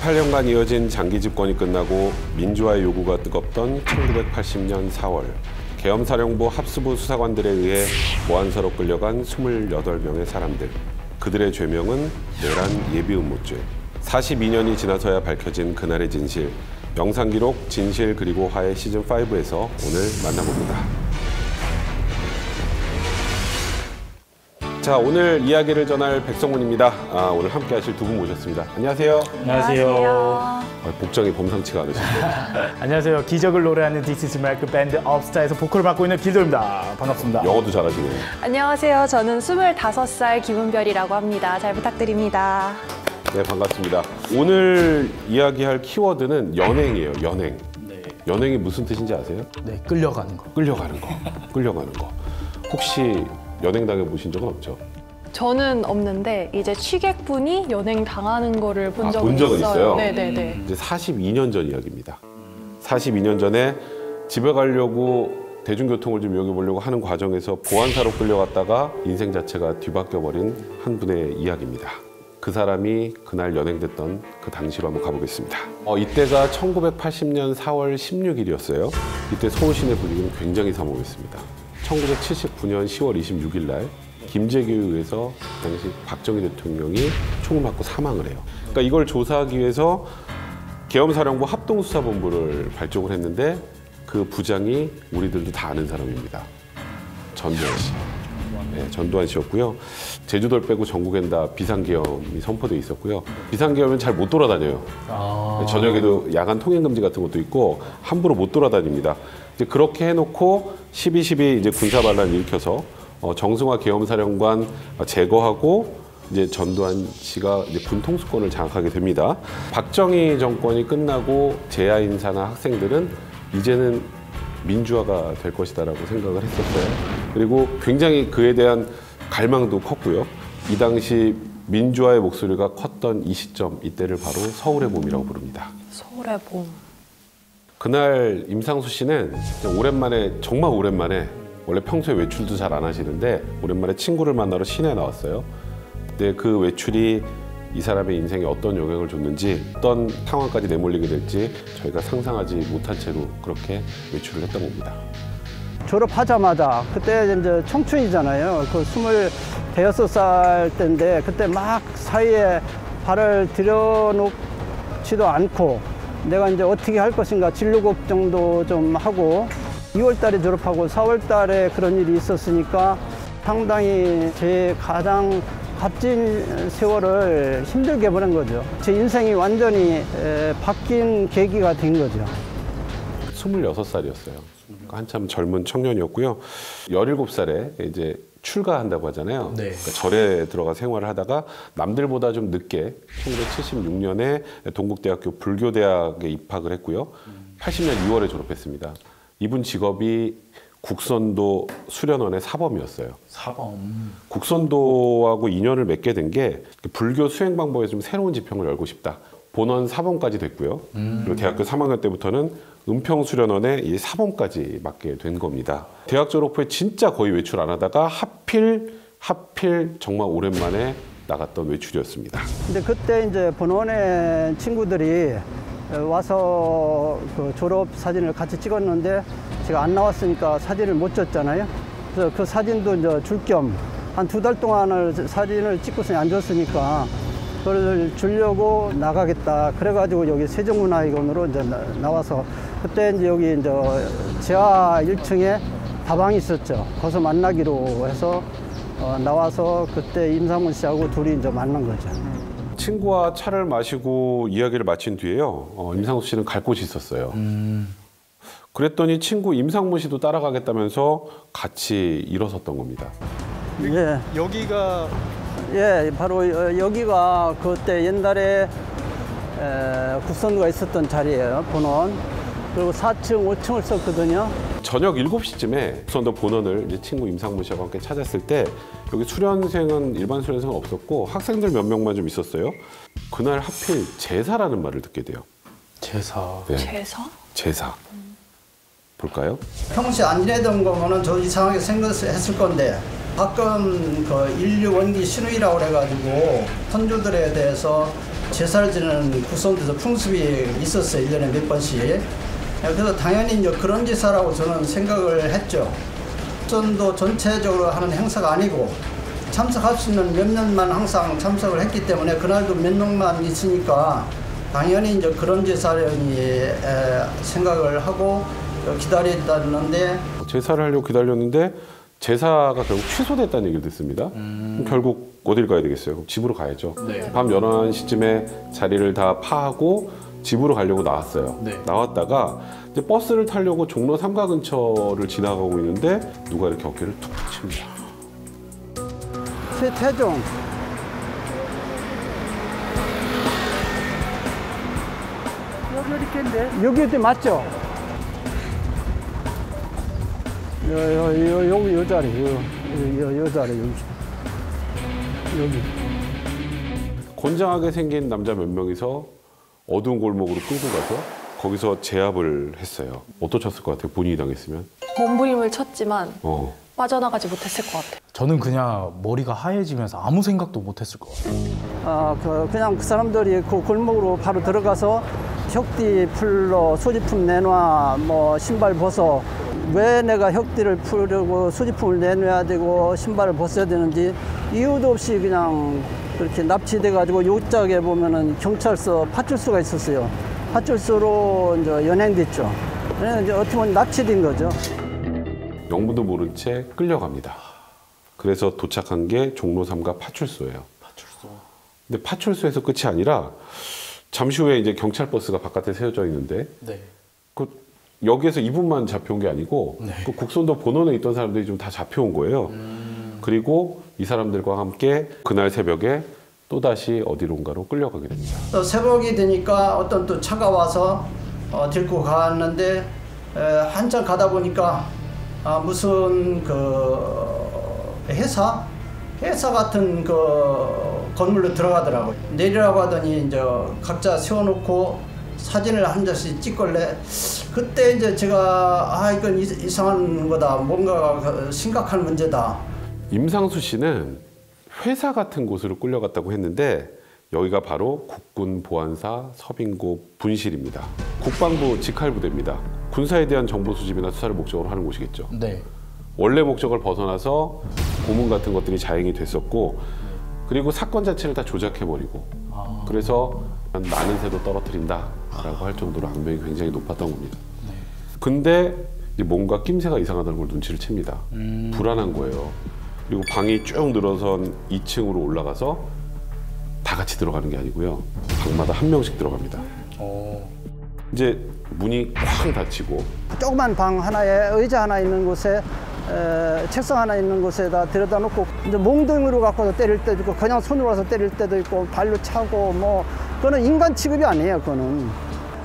18년간 이어진 장기 집권이 끝나고 민주화의 요구가 뜨겁던 1980년 4월 계엄사령부 합수부 수사관들에 의해 보안사로 끌려간 28명의 사람들. 그들의 죄명은 내란 예비음모죄. 42년이 지나서야 밝혀진 그날의 진실. 영상기록 진실 그리고 화해 시즌5에서 오늘 만나봅니다. 자, 오늘 이야기를 전할 백성훈입니다. 오늘 함께 하실 두 분 모셨습니다. 안녕하세요. 안녕하세요. 복장이 범상치가 않으신데요. 안녕하세요. 기적을 노래하는 This is Mark 밴드 업스타에서 보컬을 맡고 있는 길도입니다. 반갑습니다. 영어도 잘하시네요. 안녕하세요. 저는 25살 김은별이라고 합니다. 잘 부탁드립니다. 네, 반갑습니다. 오늘 이야기할 키워드는 연행이에요. 연행. 네. 연행이 무슨 뜻인지 아세요? 네, 끌려가는 거. 끌려가는 거. 끌려가는 거. 혹시 연행 당해보신 적은 없죠? 저는 없는데 이제 취객분이 연행 당하는 거를 본 적은 있어요. 네네네. 이제 42년 전 이야기입니다. 42년 전에 집에 가려고 대중교통을 좀 이용해보려고 하는 과정에서 보안사로 끌려갔다가 인생 자체가 뒤바뀌어버린 한 분의 이야기입니다. 그 사람이 그날 연행됐던 그 당시로 한번 가보겠습니다. 이때가 1980년 4월 16일이었어요. 이때 서울시내 분위기는 굉장히 삼엄했습니다. 1979년 10월 26일 날 김재규에 의해서 당시 박정희 대통령이 총을 맞고 사망을 해요. 그러니까 이걸 조사하기 위해서 계엄사령부 합동수사본부를 발족을 했는데 그 부장이 우리들도 다 아는 사람입니다. 전두환 씨. 네, 전두환 씨였고요. 제주도를 빼고 전국엔 다 비상계엄이 선포돼 있었고요. 비상계엄은 잘 못 돌아다녀요. 저녁에도 야간 통행금지 같은 것도 있고 함부로 못 돌아다닙니다. 이제 그렇게 해놓고 12.12 이제 군사반란을 일으켜서 정승화 계엄사령관 제거하고 이제 전두환 씨가 이제 군통수권을 장악하게 됩니다. 박정희 정권이 끝나고 재야 인사나 학생들은 이제는 민주화가 될 것이다라고 생각을 했었어요. 그리고 굉장히 그에 대한 갈망도 컸고요. 이 당시 민주화의 목소리가 컸던 이 시점, 이때를 바로 서울의 봄이라고 부릅니다. 서울의 봄. 그날 임상수 씨는 오랜만에, 정말 오랜만에, 원래 평소에 외출도 잘 안 하시는데 오랜만에 친구를 만나러 시내에 나왔어요. 근데 그 외출이 이 사람의 인생에 어떤 영향을 줬는지, 어떤 상황까지 내몰리게 될지 저희가 상상하지 못한 채로 그렇게 외출을 했던 겁니다. 졸업하자마자, 그때 이제 청춘이잖아요. 그 26살 때인데 그때 막 사이에 발을 들여놓지도 않고 내가 이제 어떻게 할 것인가 진로 걱정도 좀 하고 2월 달에 졸업하고 4월 달에 그런 일이 있었으니까 상당히 제 가장 값진 세월을 힘들게 보낸 거죠. 제 인생이 완전히 바뀐 계기가 된 거죠. 26살이었어요. 한참 젊은 청년이었고요. 17살에 이제 출가한다고 하잖아요. 네. 그러니까 절에 들어가 생활을 하다가 남들보다 좀 늦게 1976년에 동국대학교 불교대학에 입학을 했고요. 80년 2월에 졸업했습니다. 이분 직업이 국선도 수련원의 사범이었어요. 사범. 국선도하고 인연을 맺게 된 게 불교 수행 방법에 좀 새로운 지평을 열고 싶다. 본원 사범까지 됐고요. 그리고 대학교 3학년 때부터는 은평수련원의 이 사범까지 맡게 된 겁니다. 대학 졸업 후에 진짜 거의 외출 안 하다가 하필 정말 오랜만에 나갔던 외출이었습니다. 근데 그때 이제 본원의 친구들이 와서 그 졸업 사진을 같이 찍었는데 제가 안 나왔으니까 사진을 못 줬잖아요. 그래서 그 사진도 이제 줄 겸 한 2달 동안을 사진을 찍고서 안 줬으니까 그걸 주려고 나가겠다. 그래가지고 여기 세종문화회관으로 이제 나와서 그때 이제 여기 이제 지하 1층에 다방이 있었죠. 거기서 만나기로 해서 나와서 그때 임상문 씨하고 둘이 이제 만난 거죠. 친구와 차를 마시고 이야기를 마친 뒤에요. 임상수 씨는 갈 곳이 있었어요. 그랬더니 친구 임상문 씨도 따라가겠다면서 같이 일어섰던 겁니다. 예. 여기가 예, 바로 여기가 그때 옛날에 국선도가 있었던 자리예요, 본원. 그리고 4층, 5층을 썼거든요. 저녁 7시쯤에 국선도 본원을 이제 친구 임상문 씨와 함께 찾았을 때 여기 수련생은 일반 수련생은 없었고 학생들 몇 명만 좀 있었어요. 그날 하필 제사라는 말을 듣게 돼요. 제사. 네. 제사? 제사. 볼까요? 평소에 안 지내던 거면은 저 이상하게 생각했을 건데 가끔 그 인류 원기 신우이라고 그래가지고 선조들에 대해서 제사를 지내는 구성돼서 풍습이 있었어요. 1년에 몇 번씩. 그래서 당연히 이제 그런 제사라고 저는 생각을 했죠. 국선도 전체적으로 하는 행사가 아니고 참석할 수 있는 몇 명만 항상 참석을 했기 때문에 그날도 몇 명만 있으니까 당연히 이제 그런 제사령이 생각을 하고 기다렸는데 제사를 하려고 기다렸는데 제사가 결국 취소됐다는 얘기를 듣습니다. 그럼 결국 어딜 가야 되겠어요? 그럼 집으로 가야죠. 네. 밤 11시쯤에 자리를 다 파하고 집으로 가려고 나왔어요. 네. 나왔다가 이제 버스를 타려고 종로 3가 근처를 지나가고 있는데 누가 이렇게 어깨를 툭 칩니다. 최태종. 여기 어디 맞죠? 요 자리, 요 자리, 여기. 건장하게 생긴 남자 몇 명이서 어두운 골목으로 끌고 가서 거기서 제압을 했어요. 어떠셨을 것 같아요? 본인이 당했으면? 몸부림을 쳤지만 어. 빠져나가지 못했을 것 같아요. 저는 그냥 머리가 하얘지면서 아무 생각도 못했을 것 같아요. 그냥 그 사람들이 그 골목으로 바로 들어가서 혁띠 풀러 소지품 내놔, 뭐 신발 벗어. 왜 내가 혁띠를 풀려고 소지품을 내놔야 되고 신발을 벗어야 되는지 이유도 없이 그냥 그렇게 납치돼 가지고 요짝에 보면은 경찰서 파출소가 있었어요. 파출소로 이제 연행됐죠. 이제 어떻게 보면 납치된 거죠. 영문도 모른 채 끌려갑니다. 그래서 도착한 게 종로 3가 파출소예요. 파출소. 근데 파출소에서 끝이 아니라 잠시 후에 이제 경찰 버스가 바깥에 세워져 있는데 네. 그 여기에서 이분만 잡혀온 게 아니고 네. 그 국선도 본원에 있던 사람들이 좀 다 잡혀온 거예요. 그리고 이 사람들과 함께 그날 새벽에 또다시 어디론가로 끌려가게 됩니다. 또 새벽이 되니까 어떤 또 차가 와서 데리고 갔는데 한참 가다 보니까 무슨 그 회사 같은 그 건물로 들어가더라고요. 내리라고 하더니 이제 각자 세워놓고 사진을 한 장씩 찍걸래. 그때 이제 제가 이건 이상한 거다. 뭔가 심각한 문제다. 임상수 씨는 회사 같은 곳으로 끌려갔다고 했는데 여기가 바로 국군 보안사 서빙고 분실입니다. 국방부 직할부대입니다. 군사에 대한 정보 수집이나 수사를 목적으로 하는 곳이겠죠. 네. 원래 목적을 벗어나서 고문 같은 것들이 자행이 됐었고 그리고 사건 자체를 다 조작해버리고 그래서 나는 새도 떨어뜨린다라고 할 정도로 악명이 굉장히 높았던 겁니다. 근데 이제 뭔가 낌새가 이상하다는 걸 눈치를 챕니다. 불안한 거예요. 그리고 방이 쭉 늘어선 2층으로 올라가서 다 같이 들어가는 게 아니고요. 방마다 한 명씩 들어갑니다. 이제 문이 쾅 닫히고 조그만 방 하나에 의자 하나 있는 곳에 책상 하나 있는 곳에다 들여다 놓고 이제 몽둥이로 갖고서 때릴 때도 있고 그냥 손으로 와서 때릴 때도 있고 발로 차고 뭐 그거는 인간 취급이 아니에요. 그거는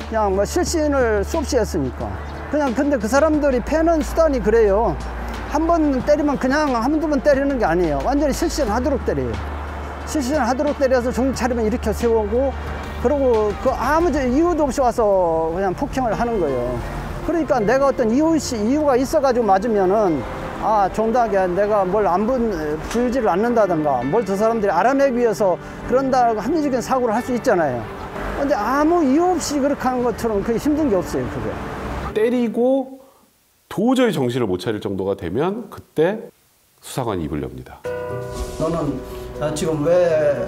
그냥 뭐 실신을 수없이 했으니까 그냥 근데 그 사람들이 패는 수단이 그래요. 한 번 때리면 그냥 한두 번 때리는 게 아니에요. 완전히 실신하도록 때려요. 실신하도록 때려서 정신 차리면 일으켜 세우고 그리고 그 아무 이유도 없이 와서 그냥 폭행을 하는 거예요. 그러니까 내가 어떤 이유가 있어가지고 맞으면은 정당하게 내가 뭘 불지를 않는다든가 뭘 저 사람들이 알아내기 위해서 그런다 합리적인 사고를 할 수 있잖아요. 근데 아무 이유 없이 그렇게 하는 것처럼 그게 힘든 게 없어요. 그게. 때리고 도저히 정신을 못 차릴 정도가 되면 그때 수사관이 입을 엽니다. 너는 지금 왜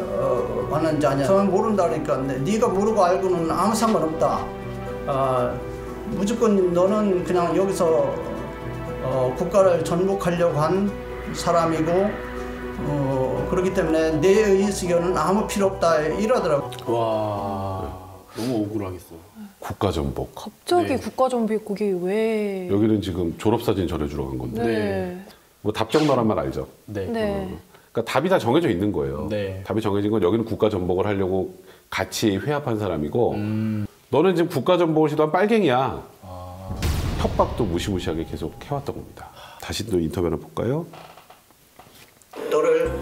왔는지 아냐? 저는 모른다 그러니까 네가 모르고 알고는 아무 상관없다. 무조건 너는 그냥 여기서 국가를 전복하려고 한 사람이고 그렇기 때문에 내 의견은 아무 필요 없다 이러더라고. 와, 너무 억울하겠어요. 국가전복. 갑자기 네. 국가정비국이 왜? 여기는 지금 졸업사진 전해주러 간 건데 네. 뭐 답정너란 말 알죠? 네. 네. 그러니까 답이 다 정해져 있는 거예요. 네. 답이 정해진 건 여기는 국가전복을 하려고 같이 회합한 사람이고 너는 지금 국가전복을 시도한 빨갱이야. 협박도 무시무시하게 계속 해왔던 겁니다. 다시 또 인터뷰 하나 볼까요? 너를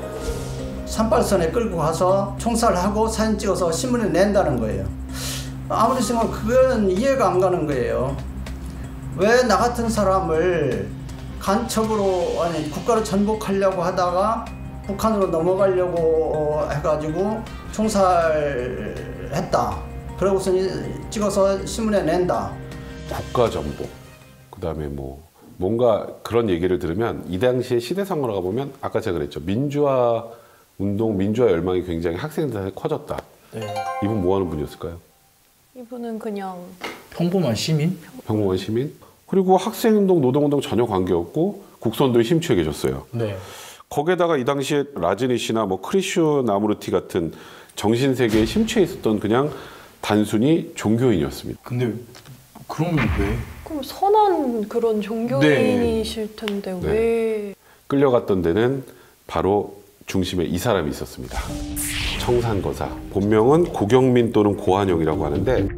산발선에 끌고 가서 총살하고 사진 찍어서 신문에 낸다는 거예요. 아무리 생각하면 그건 이해가 안 가는 거예요. 왜 나 같은 사람을 간첩으로 국가를 전복하려고 하다가 북한으로 넘어가려고 해가지고 총살했다. 그러고서 찍어서 신문에 낸다. 국가정보, 그다음에 뭔가 그런 얘기를 들으면 이 당시의 시대상으로 가보면 아까 제가 그랬죠. 민주화 운동, 민주화 열망이 굉장히 학생들한테 커졌다. 네. 이분 뭐 하는 분이었을까요? 이분은 그냥 평범한 시민? 평범한 시민? 그리고 학생운동, 노동운동 전혀 관계없고 국선도에 심취해 계셨어요. 네. 거기에다가 이 당시에 라즈니시나 크리슈 나무르티 같은 정신세계에 심취해 있었던 그냥 단순히 종교인이었습니다. 근데 그러면 왜? 그럼 선한 그런 종교인이실 텐데 네. 왜? 끌려갔던 데는 바로 중심에 이 사람이 있었습니다. 청산거사. 본명은 고경민 또는 고한영이라고 하는데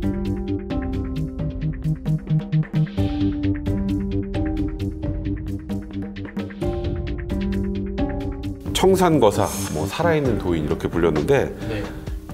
청산거사, 살아있는 도인 이렇게 불렸는데 네.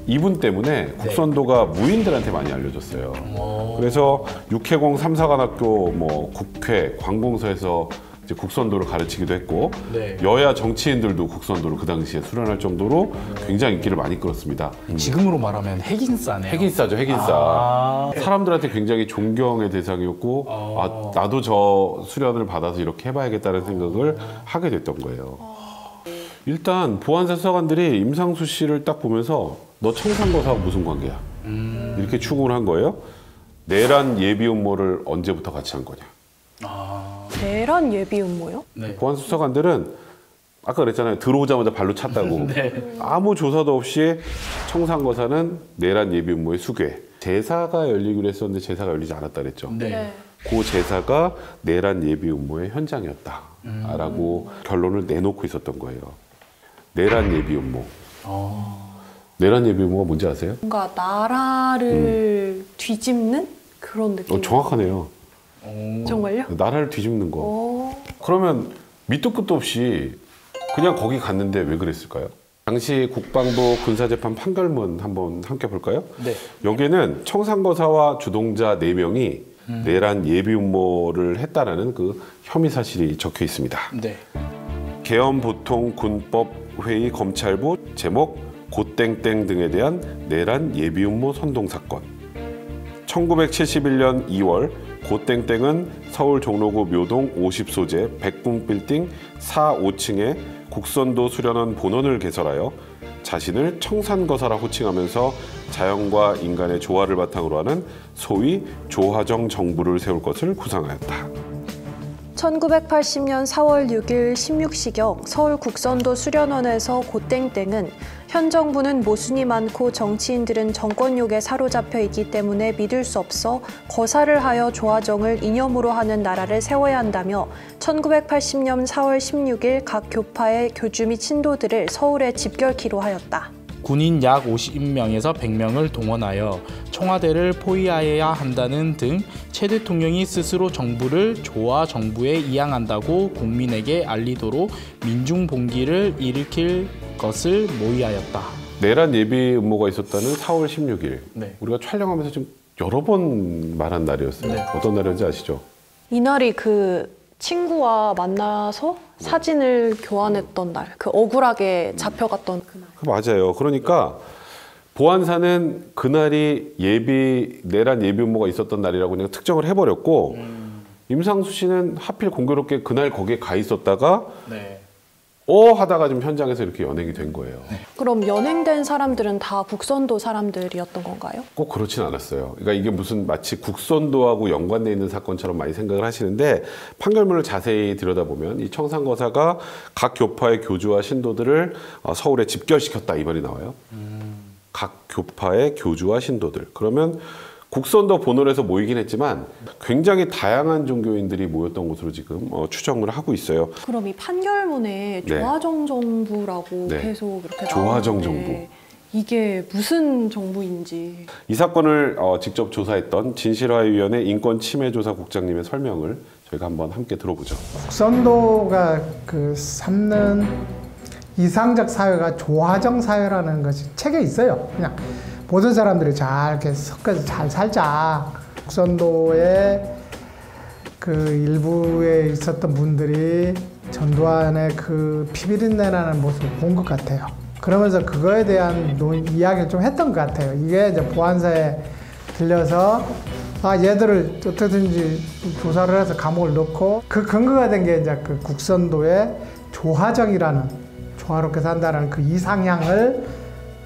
이분 때문에 국선도가 무인들한테 많이 알려졌어요. 그래서 육해공 3사관학교, 국회, 관공서에서 이제 국선도를 가르치기도 했고 네. 여야 정치인들도 국선도를 그 당시에 수련할 정도로 굉장히 인기를 많이 끌었습니다. 지금으로 말하면 핵인싸네요. 핵인싸죠, 핵인싸. 사람들한테 굉장히 존경의 대상이었고 나도 저 수련을 받아서 이렇게 해봐야겠다는 생각을 하게 됐던 거예요. 일단 보안사 수사관들이 임상수 씨를 딱 보면서 너 청산거사하고 무슨 관계야? 이렇게 추궁을 한 거예요. 내란 예비 음모를 언제부터 같이 한 거냐? 내란 예비 음모요? 네. 보안사 수사관들은 아까 그랬잖아요. 들어오자마자 발로 찼다고. 네. 아무 조사도 없이 청산거사는 내란 예비 음모의 수괴. 제사가 열리기로 했었는데 제사가 열리지 않았다 그랬죠. 네. 그 제사가 내란 예비 음모의 현장이었다. 라고 결론을 내놓고 있었던 거예요. 내란 예비 음모. 내란 예비 음모가 뭔지 아세요? 뭔가 나라를 뒤집는 그런 느낌. 정확하네요. 정말요? 나라를 뒤집는 거. 그러면 밑도 끝도 없이 그냥 거기 갔는데 왜 그랬을까요? 당시 국방부 군사재판 판결문 한번 함께 볼까요? 네. 여기에는 청산거사와 주동자 4명이 내란 예비 음모를 했다라는 그 혐의 사실이 적혀 있습니다. 네. 계엄보통군법회의 검찰부 제목 고땡땡 등에 대한 내란 예비 음모 선동 사건. 1971년 2월 고땡땡은 서울 종로구 묘동 50소재 백궁빌딩 4, 5층에 국선도 수련원 본원을 개설하여 자신을 청산거사라 호칭하면서 자연과 인간의 조화를 바탕으로 하는 소위 조화정 정부를 세울 것을 구상하였다. 1980년 4월 6일 16시경 서울 국선도 수련원에서 고땡땡은 현 정부는 모순이 많고 정치인들은 정권욕에 사로잡혀 있기 때문에 믿을 수 없어 거사를 하여 조화정을 이념으로 하는 나라를 세워야 한다며 1980년 4월 16일 각 교파의 교주 및 신도들을 서울에 집결키로 하였다. 군인 약 50명에서 100명을 동원하여 청와대를 포위하여야 한다는 등 최 대통령이 스스로 정부를 조화 정부에 이양한다고 국민에게 알리도록 민중봉기를 일으킬 것을 모의하였다. 내란 예비 음모가 있었다는 4월 16일. 네. 우리가 촬영하면서 좀 여러 번 말한 날이었어요. 네. 어떤 날이었는지 아시죠? 이날이 그 친구와 만나서 사진을 교환했던 날, 그 억울하게 잡혀갔던 그날. 맞아요. 그러니까 보안사는 그날이 내란 예비 음모가 있었던 날이라고 그냥 특정을 해버렸고 임상수 씨는 하필 공교롭게 그날 거기에 가 있었다가 네. 하다가 좀 현장에서 이렇게 연행이 된 거예요. 그럼 연행된 사람들은 다 국선도 사람들이었던 건가요? 꼭 그렇진 않았어요. 그러니까 이게 무슨 마치 국선도하고 연관돼 있는 사건처럼 많이 생각을 하시는데 판결문을 자세히 들여다보면 이 청산거사가 각 교파의 교주와 신도들을 서울에 집결시켰다 이 말이 나와요. 각 교파의 교주와 신도들. 그러면 국선도 본원에서 모이긴 했지만 굉장히 다양한 종교인들이 모였던 곳으로 지금 추정을 하고 있어요. 그럼 이 판결문에 조화정 정부라고 네. 계속 이렇게 조화정 나오는데 정부. 이게 무슨 정부인지. 이 사건을 직접 조사했던 진실화위원회 인권침해조사국장님의 설명을 저희가 한번 함께 들어보죠. 국선도가 삼는 이상적 사회가 조화정 사회라는 것이 책에 있어요. 그냥 모든 사람들이 잘 이렇게 섞어서 잘 살자. 국선도의 그 일부에 있었던 분들이 전두환의 그 피비린내 나는 모습을 본 것 같아요. 그러면서 그거에 대한 이야기를 좀 했던 것 같아요. 이게 이제 보안사에 들려서 얘들을 어떻게든지 조사를 해서 감옥을 넣고 그 근거가 된 게 이제 그 국선도의 조화정이라는 조화롭게 산다는 그 이상향을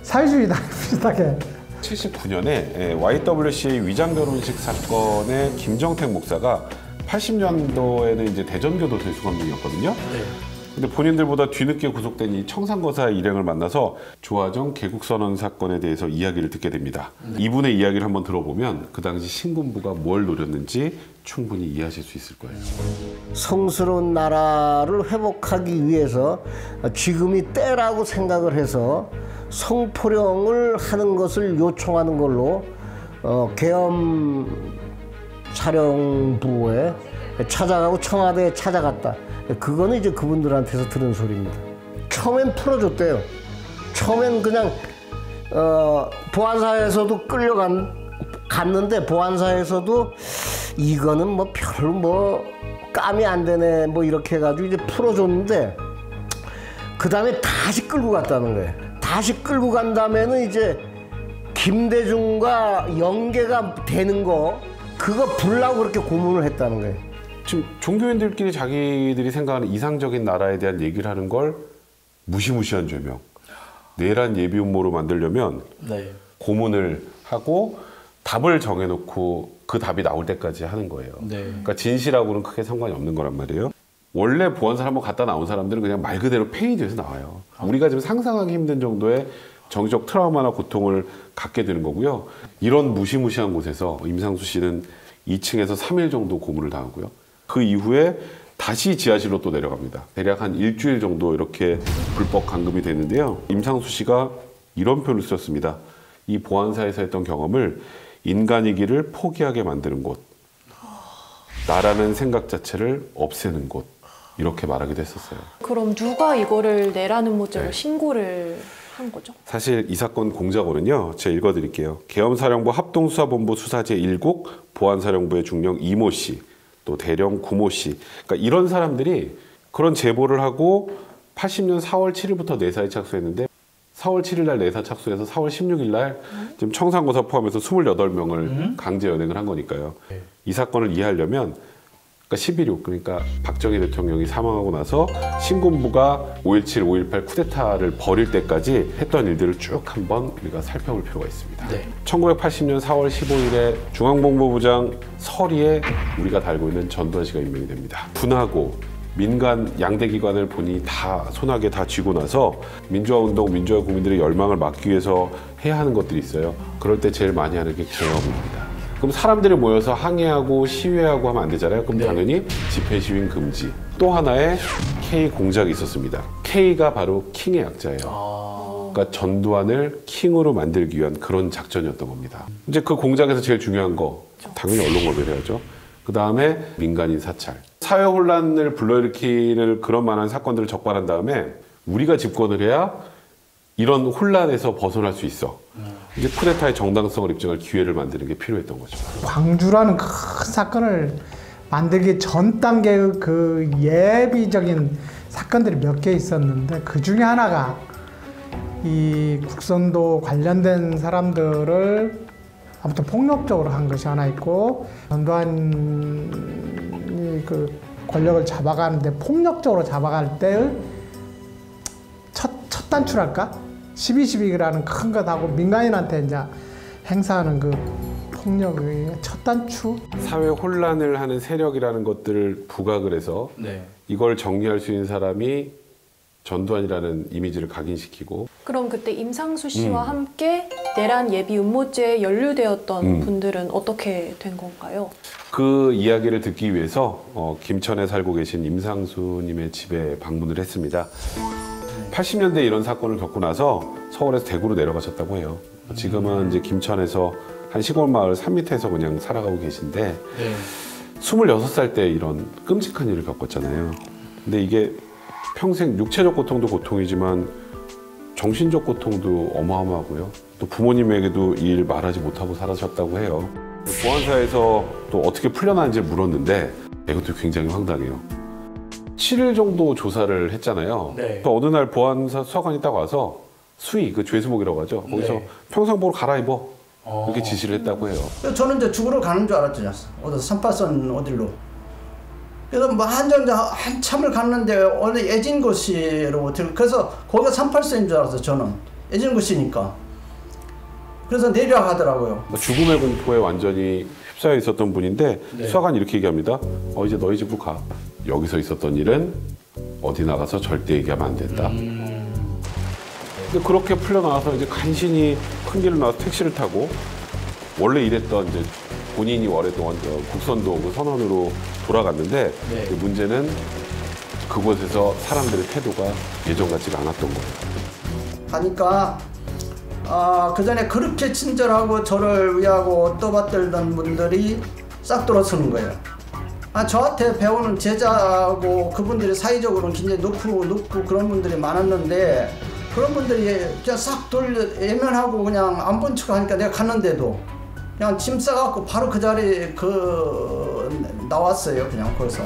사회주의당 비슷하게 79년에 YWCA 위장 결혼식 사건의 김정택 목사가 80년도에는 이제 대전교도 대수감독이었거든요. 근데 본인들보다 뒤늦게 구속된 이 청산거사 일행을 만나서 조화정 개국선언 사건에 대해서 이야기를 듣게 됩니다. 이분의 이야기를 한번 들어보면 그 당시 신군부가 뭘 노렸는지 충분히 이해하실 수 있을 거예요. 성스러운 나라를 회복하기 위해서 지금이 때라고 생각을 해서 성포령을 하는 것을 요청하는 걸로 계엄 사령부에 찾아가고 청와대에 찾아갔다. 그거는 이제 그분들한테서 들은 소리입니다. 처음엔 풀어줬대요. 처음엔 그냥 보안사에서도 갔는데 보안사에서도 이거는 뭐 별로 뭐 감이 안 되네 뭐 이렇게 해가지고 이제 풀어줬는데 그 다음에 다시 끌고 갔다는 거예요. 다시 끌고 간 다음에는 이제 김대중과 연계가 되는 거 그거 불라고 그렇게 고문을 했다는 거예요. 지금 종교인들끼리 자기들이 생각하는 이상적인 나라에 대한 얘기를 하는 걸 무시무시한 죄명, 내란 예비 음모로 만들려면 고문을 하고 답을 정해놓고 그 답이 나올 때까지 하는 거예요. 그러니까 진실하고는 크게 상관이 없는 거란 말이에요. 원래 보안사 한번 갔다 나온 사람들은 그냥 말 그대로 폐인이 돼서 나와요. 우리가 지금 상상하기 힘든 정도의 정신적 트라우마나 고통을 갖게 되는 거고요. 이런 무시무시한 곳에서 임상수 씨는 2층에서 3일 정도 고문을 당하고요. 그 이후에 다시 지하실로 또 내려갑니다. 대략 한 일주일 정도 이렇게 불법 감금이 되는데요. 임상수 씨가 이런 표현을 썼습니다. 이 보안사에서 했던 경험을 인간이기를 포기하게 만드는 곳, 나라는 생각 자체를 없애는 곳, 이렇게 말하기도 했었어요. 그럼 누가 이거를 내라는 문제로 신고를 한 거죠? 사실 이 사건 공작원은요, 제가 읽어드릴게요. 계엄사령부 합동수사본부 수사제 1국 보안사령부의 중령 이모 씨, 또 대령 구모 씨, 그러니까 이런 사람들이 그런 제보를 하고 80년 4월 7일부터 내사에 착수했는데 4월 7일 날 내사 착수해서 4월 16일 날 지금 청산고사 포함해서 28명을 강제 연행을 한 거니까요. 이 사건을 이해하려면 그러니까 11.6 그러니까 박정희 대통령이 사망하고 나서 신군부가 5.17, 5.18 쿠데타를 벌일 때까지 했던 일들을 쭉 한번 우리가 살펴볼 필요가 있습니다. 1980년 4월 15일에 중앙본부부장 서리에 우리가 달고 있는 전두환 씨가 임명이 됩니다. 분하고 민간 양대 기관을 보니 다 손아귀에 다 쥐고 나서 민주화운동, 민주화 국민들의 열망을 막기 위해서 해야 하는 것들이 있어요. 그럴 때 제일 많이 하는 게 계엄입니다. 그럼 사람들이 모여서 항의하고 시위하고 하면 안 되잖아요. 그럼 당연히 집회 시위 금지. 또 하나의 K 공작이 있었습니다. K가 바로 킹의 약자예요. 그러니까 전두환을 킹으로 만들기 위한 그런 작전이었던 겁니다. 이제 그 공작에서 제일 중요한 거 당연히 언론 거부해야죠. 그 다음에 민간인 사찰. 사회 혼란을 불러일으키는 그런 만한 사건들을 적발한 다음에 우리가 집권을 해야 이런 혼란에서 벗어날 수 있어. 이제 쿠데타의 정당성을 입증할 기회를 만드는 게 필요했던 거죠. 광주라는 큰 사건을 만들기 전 단계의 그 예비적인 사건들이 몇 개 있었는데 그 중에 하나가 이 국선도 관련된 사람들을 아무튼 폭력적으로 한 것이 하나 있고 전두환이 그 권력을 잡아가는데 폭력적으로 잡아갈 때의 첫 단추랄까? 12.12라는 큰 것하고 민간인한테 이제 행사하는 그 폭력의 첫 단추? 사회 혼란을 하는 세력이라는 것들을 부각을 해서 이걸 정리할 수 있는 사람이 전두환이라는 이미지를 각인시키고. 그럼 그때 임상수 씨와 함께 내란 예비 음모죄에 연루되었던 분들은 어떻게 된 건가요? 그 이야기를 듣기 위해서 김천에 살고 계신 임상수님의 집에 방문을 했습니다. 80년대 이런 사건을 겪고 나서 서울에서 대구로 내려가셨다고 해요. 지금은 이제 김천에서 한 시골 마을 산 밑에서 그냥 살아가고 계신데 26살 때 이런 끔찍한 일을 겪었잖아요. 근데 이게 평생 육체적 고통도 고통이지만 정신적 고통도 어마어마하고요. 또 부모님에게도 이 일 말하지 못하고 살아셨다고 해요. 보안사에서 또 어떻게 풀려나는지 물었는데 이것도 굉장히 황당해요. 7일 정도 조사를 했잖아요. 네. 그래서 어느 날 보안사 수사관이 딱 와서 수의, 그 죄수복이라고 하죠. 거기서 네. 평상복으로 갈아입어. 이렇게 지시를 했다고 해요. 저는 이제 죽으러 가는 줄 알았죠. 어디 38선 어딜로. 그래서 뭐 한참을 갔는데 어느 애진고시로 그래서 거기가 38선인 줄 알았어요. 저는 애진고시니까. 그래서 내려가더라고요. 죽음의 공포에 완전히 휩싸여 있었던 분인데 네. 수사관이 이렇게 얘기합니다. 이제 너희 집으로 가. 여기서 있었던 일은 어디 나가서 절대 얘기하면 안 된다. 근데 그렇게 풀려나와서 이제 간신히 큰 길을 나와서 택시를 타고 원래 일했던 이제 본인이 오랫동안 국선도 그 선원으로 돌아갔는데 네. 그 문제는 그곳에서 사람들의 태도가 예전 같지가 않았던 거예요. 가니까 그 전에 그렇게 친절하고 저를 위하고 떠받들던 분들이 싹 돌아서는 거예요. 저한테 배우는 제자하고 그분들이 사회적으로는 굉장히 높고 그런 분들이 많았는데 그런 분들이 그냥 싹 예면하고 그냥 안 본 척 하니까 내가 갔는데도 그냥 짐 싸갖고 바로 그 자리에 나왔어요. 그냥 거기서.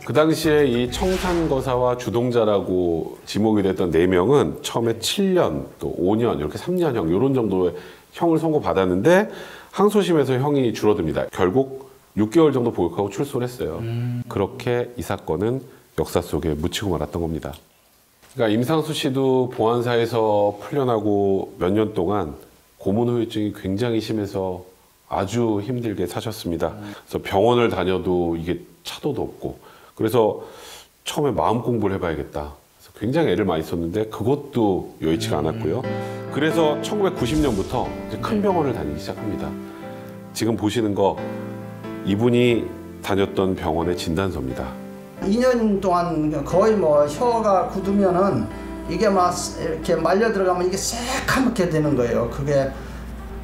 그 당시에 이 청산거사와 주동자라고 지목이 됐던 4명은 처음에 7년, 또 5년, 이렇게 3년형 이런 정도의 형을 선고받았는데 항소심에서 형이 줄어듭니다. 결국 6개월 정도 복역하고 출소를 했어요. 그렇게 이 사건은 역사 속에 묻히고 말았던 겁니다. 그러니까 임상수 씨도 보안사에서 풀려나고 몇 년 동안 고문 후유증이 굉장히 심해서 아주 힘들게 사셨습니다. 그래서 병원을 다녀도 이게 차도도 없고 그래서 처음에 마음 공부를 해봐야겠다. 그래서 굉장히 애를 많이 썼는데 그것도 여의치가 않았고요. 그래서 1990년부터 이제 큰 병원을 다니기 시작합니다. 지금 보시는 거 이분이 다녔던 병원의 진단서입니다. 2년 동안 거의 뭐 혀가 굳으면은 이게 막 이렇게 말려 들어가면 이게 새카맣게 되는 거예요. 그게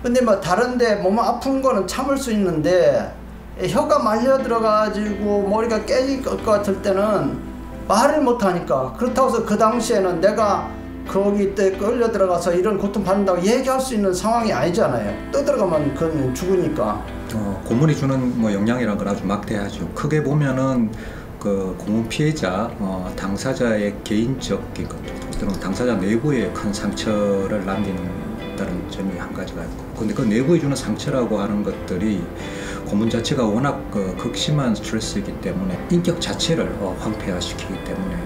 근데 뭐 다른데 몸 아픈 거는 참을 수 있는데 혀가 말려 들어가지고 머리가 깨질 것 같을 때는 말을 못 하니까 그렇다고 해서 그 당시에는 내가 거기 때 끌려 들어가서 이런 고통 받는다고 얘기할 수 있는 상황이 아니잖아요. 떠들어가면 그건 죽으니까. 고문이 주는 뭐 영향이란 건 아주 막대하죠. 크게 보면은 그 고문 피해자 당사자의 개인적인 것 또는 당사자 내부에 큰 상처를 남긴다는 점이 한 가지가 있고, 근데 그 내부에 주는 상처라고 하는 것들이 고문 자체가 워낙 극심한 스트레스이기 때문에 인격 자체를 황폐화시키기 때문에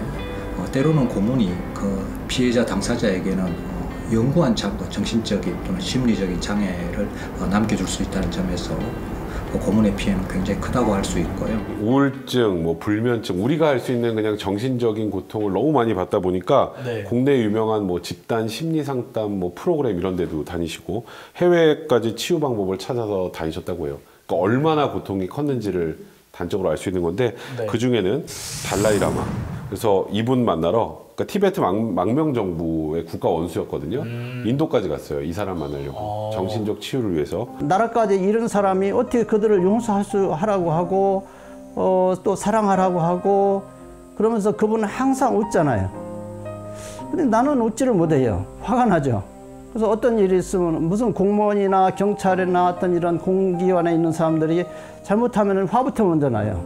때로는 고문이 그 피해자 당사자에게는 영구한 정신적인 또는 심리적인 장애를 남겨줄 수 있다는 점에서 고문의 피해는 굉장히 크다고 할 수 있고요. 우울증, 뭐 불면증, 우리가 할 수 있는 그냥 정신적인 고통을 너무 많이 받다 보니까 네. 국내 유명한 뭐 집단 심리 상담 뭐 프로그램 이런 데도 다니시고 해외까지 치유 방법을 찾아서 다니셨다고 해요. 그러니까 얼마나 고통이 컸는지를 단적으로 알 수 있는 건데 네. 그 중에는 달라이라마. 그래서 이분 만나러 그러니까 티베트 망명 정부의 국가 원수였거든요. 인도까지 갔어요. 이 사람 만나려고. 정신적 치유를 위해서. 나라까지 이런 사람이 어떻게 그들을 용서하라고 하고 또 사랑하라고 하고 그러면서 그분은 항상 웃잖아요. 근데 나는 웃지를 못해요. 화가 나죠. 그래서 어떤 일이 있으면 무슨 공무원이나 경찰이나 어떤 이런 공기관에 있는 사람들이 잘못하면 화부터 먼저 나요.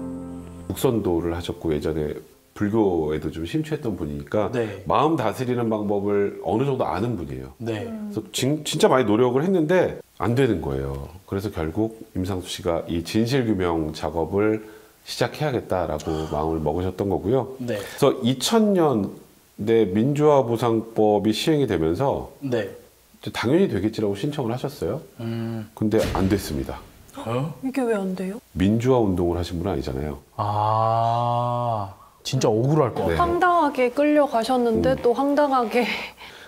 국선도를 하셨고 예전에 불교에도 좀 심취했던 분이니까 네. 마음 다스리는 방법을 어느 정도 아는 분이에요. 네. 그래서 진짜 많이 노력을 했는데 안 되는 거예요. 그래서 결국 임상수 씨가 이 진실규명 작업을 시작해야겠다라고 마음을 먹으셨던 거고요. 네. 그래서 2000년대 민주화보상법이 시행이 되면서 네. 당연히 되겠지라고 신청을 하셨어요. 근데 안 됐습니다. 이게 왜 안 돼요? 민주화 운동을 하신 분은 아니잖아요. 진짜 억울할 것 같아요. 네. 황당하게 끌려가셨는데 또 황당하게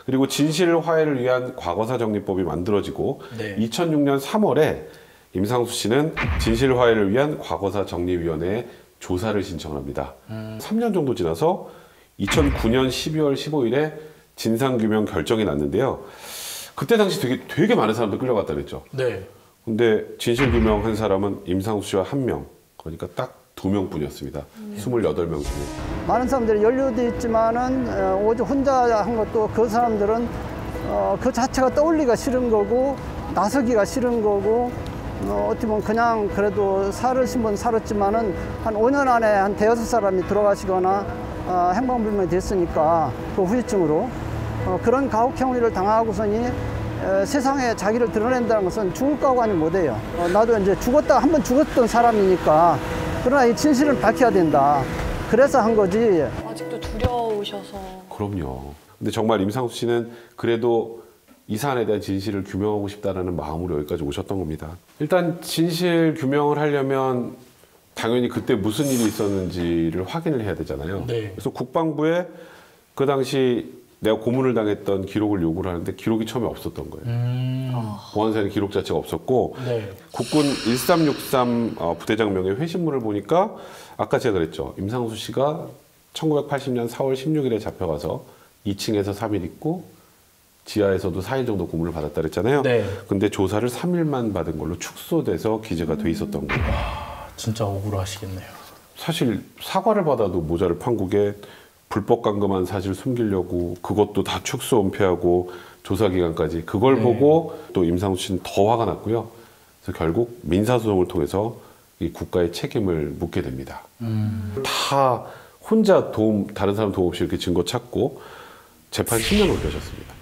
그리고 진실 화해를 위한 과거사 정리법이 만들어지고 네. 2006년 3월에 임상수 씨는 진실 화해를 위한 과거사 정리위원회에 조사를 신청합니다. 3년 정도 지나서 2009년 12월 15일에 진상규명 결정이 났는데요. 그때 당시 되게 많은 사람들 끌려갔다 그랬죠. 네. 근데 진실규명한 사람은 임상수 씨와 1명, 그러니까 딱 2명뿐이었습니다. 28명 중에. 많은 사람들이 연루돼 있지만은 오직 혼자 한 것도 그 사람들은 그 자체가 떠올리기가 싫은 거고 나서기가 싫은 거고 어떻게 보면 그냥 그래도 살으신 분 살았지만은 한 5년 안에 한 5-6 사람이 돌아가시거나 행방불명이 됐으니까 그 후유증으로 그런 가혹행위를 당하고서니 세상에 자기를 드러낸다는 것은 죽을 각오 아니면 못해요. 나도 이제 한번 죽었던 사람이니까 그러나 이 진실을 밝혀야 된다. 그래서 한 거지. 아직도 두려우셔서. 그럼요. 근데 정말 임상수 씨는 그래도 이 사안에 대한 진실을 규명하고 싶다는 마음으로 여기까지 오셨던 겁니다. 일단 진실 규명을 하려면 당연히 그때 무슨 일이 있었는지를 확인을 해야 되잖아요. 네. 그래서 국방부에 그 당시 내가 고문을 당했던 기록을 요구를 하는데 기록이 처음에 없었던 거예요. 보안사에 기록 자체가 없었고 네. 국군 1363 부대장명의 회신문을 보니까 아까 제가 그랬죠. 임상수 씨가 1980년 4월 16일에 잡혀가서 2층에서 3일 있고 지하에서도 4일 정도 고문을 받았다 그랬잖아요. 네. 근데 조사를 3일만 받은 걸로 축소돼서 기재가 돼 있었던 거예요. 진짜 억울하시겠네요. 사실 사과를 받아도 모자를 판국에 불법 감금한 사실 숨기려고 그것도 다 축소 은폐하고 조사 기간까지 그걸 보고 또 임상수 씨는 더 화가 났고요. 그래서 결국 민사소송을 통해서 이 국가의 책임을 묻게 됩니다. 다 혼자 다른 사람 도움 없이 이렇게 증거 찾고 재판 10년을 올려셨습니다.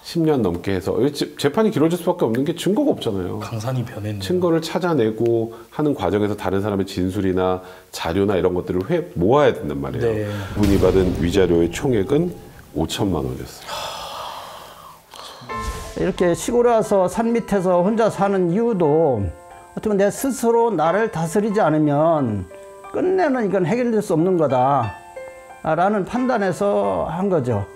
10년 넘게 해서 재판이 길어질 수밖에 없는 게 증거가 없잖아요. 강산이 변했네요. 증거를 찾아내고 하는 과정에서 다른 사람의 진술이나 자료나 이런 것들을 모아야 된단 말이에요. 네. 그분이 받은 위자료의 총액은 5천만 원이었어요. 이렇게 시골에 와서 산 밑에서 혼자 사는 이유도 어떻게 보면 내 스스로 나를 다스리지 않으면 끝내는 이건 해결될 수 없는 거다 라는 판단에서 한 거죠.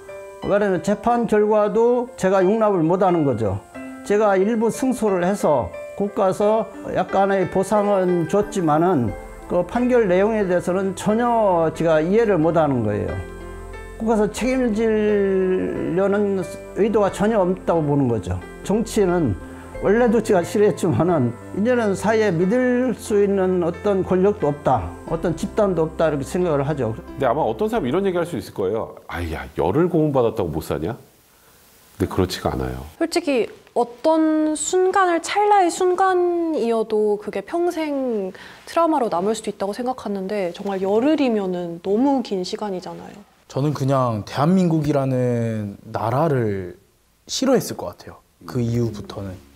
그러면 재판 결과도 제가 용납을 못하는 거죠. 제가 일부 승소를 해서 국가에서 약간의 보상은 줬지만은 그 판결 내용에 대해서는 전혀 제가 이해를 못하는 거예요. 국가에서 책임지려는 의도가 전혀 없다고 보는 거죠. 정치는 원래도 제가 싫어했지만은 이제는 사회에 믿을 수 있는 어떤 권력도 없다, 어떤 집단도 없다 이렇게 생각을 하죠. 근데 아마 어떤 사람이 이런 얘기할 수 있을 거예요. 아야 열흘 고문받았다고 못 사냐? 근데 그렇지가 않아요. 솔직히 어떤 찰나의 순간이어도 그게 평생 트라우마로 남을 수도 있다고 생각하는데 정말 열흘이면은 너무 긴 시간이잖아요. 저는 그냥 대한민국이라는 나라를 싫어했을 것 같아요. 그 이후부터는.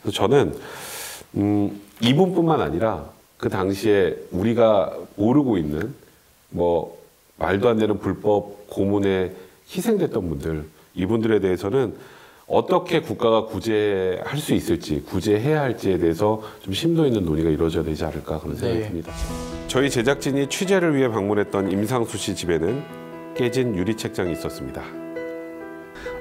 그래서 저는 이분뿐만 아니라 그 당시에 우리가 모르고 있는 뭐 말도 안 되는 불법 고문에 희생됐던 분들, 이분들에 대해서는 어떻게 국가가 구제할 수 있을지, 구제해야 할지에 대해서 좀 심도 있는 논의가 이루어져야 되지 않을까 그런 생각이 듭니다. 저희 제작진이 취재를 위해 방문했던 임상수 씨 집에는 깨진 유리책장이 있었습니다.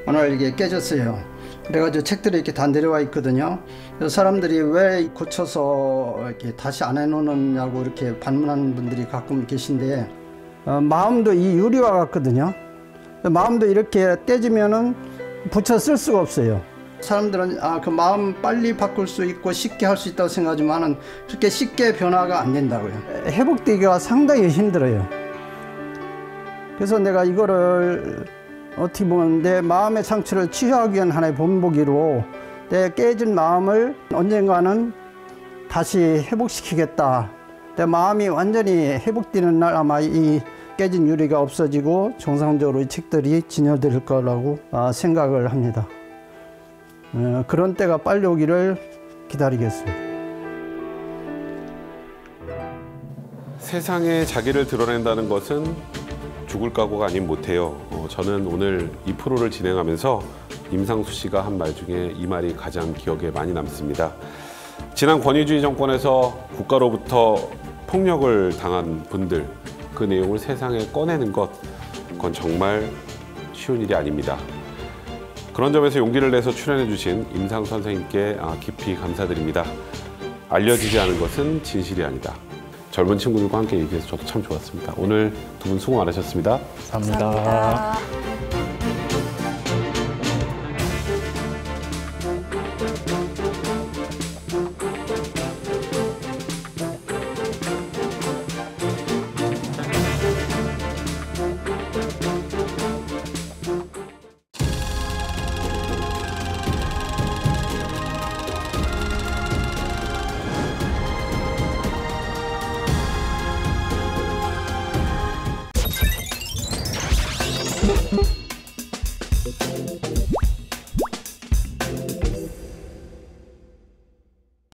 오늘 이게 깨졌어요. 그래가지고 책들이 이렇게 다 내려와 있거든요. 그래서 사람들이 왜 고쳐서 이렇게 다시 안 해놓느냐고 이렇게 반문하는 분들이 가끔 계신데 마음도 이 유리와 같거든요. 마음도 이렇게 떼지면은 붙여 쓸 수가 없어요. 사람들은 그 마음 빨리 바꿀 수 있고 쉽게 할 수 있다고 생각하지만은 그렇게 쉽게 변화가 안 된다고요. 회복되기가 상당히 힘들어요. 그래서 내가 이거를 어떻게 보면 내 마음의 상처를 치유하기 위한 하나의 본보기로 내 깨진 마음을 언젠가는 다시 회복시키겠다. 내 마음이 완전히 회복되는 날 아마 이 깨진 유리가 없어지고 정상적으로 이 책들이 진열될 거라고 생각을 합니다. 그런 때가 빨리 오기를 기다리겠습니다. 세상에 자기를 드러낸다는 것은 죽을 각오가 아닌 못해요. 저는 오늘 이 프로를 진행하면서 임상수 씨가 한 말 중에 이 말이 가장 기억에 많이 남습니다. 지난 권위주의 정권에서 국가로부터 폭력을 당한 분들, 그 내용을 세상에 꺼내는 것, 그건 정말 쉬운 일이 아닙니다. 그런 점에서 용기를 내서 출연해 주신 임상수 선생님께 깊이 감사드립니다. 알려지지 않은 것은 진실이 아니다. 젊은 친구들과 함께 얘기해서 저도 참 좋았습니다. 오늘 두 분 수고 많으셨습니다. 감사합니다.